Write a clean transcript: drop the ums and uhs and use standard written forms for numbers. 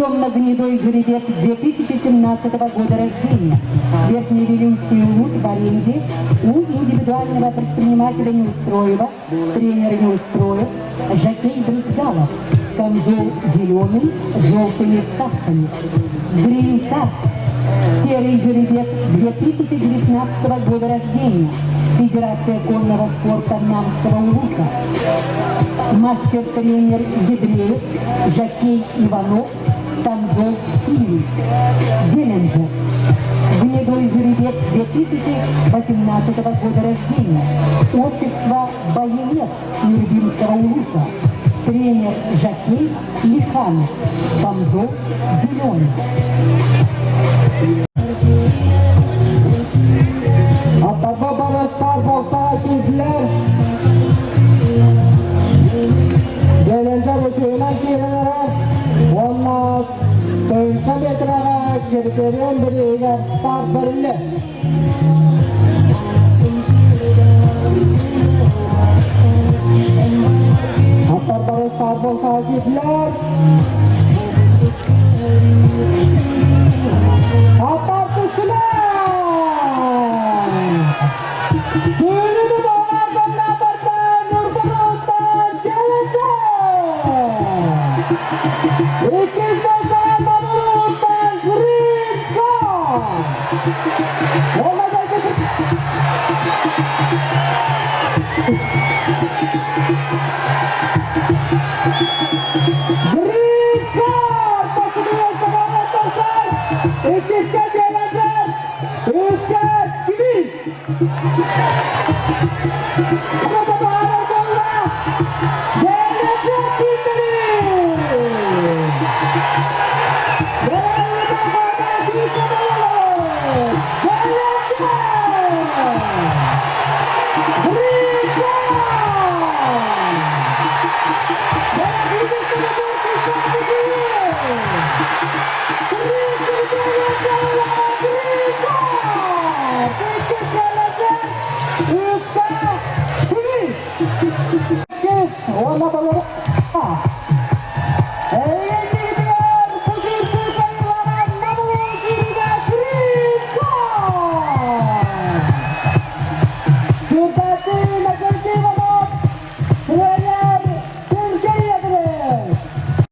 Темно-гнедой жеребец 2017 года рождения. Верхневилюйский улус в аренде у индивидуального предпринимателя Неустроева, тренера Неустроев, жокей Брызгалов. Камзол зеленый с желтыми вставками. Грин-карт. Серый жеребец 2019 года рождения. Федерация конного спорта Намского улуса. Мастер-тренер Ебреев, жокей Иванов, камзол синий. Деленджер. Гнедой жеребец 2018 года рождения. Общество Боелет Ирбинского улуса. Тренер жокей Лиханов, камзол зеленый. Atababa Star Box'a gittiler. Gelince bu suyuna girenlere onlar dönüşe getirerek girdiklerin biriyle start verildi. Atababa Star Box'a gittiler. Atar tuşuna! Suyunu dolardan nabardan Nurbarut'tan gelecek! İkizden sana Nurbarut'tan Green Card! Olacak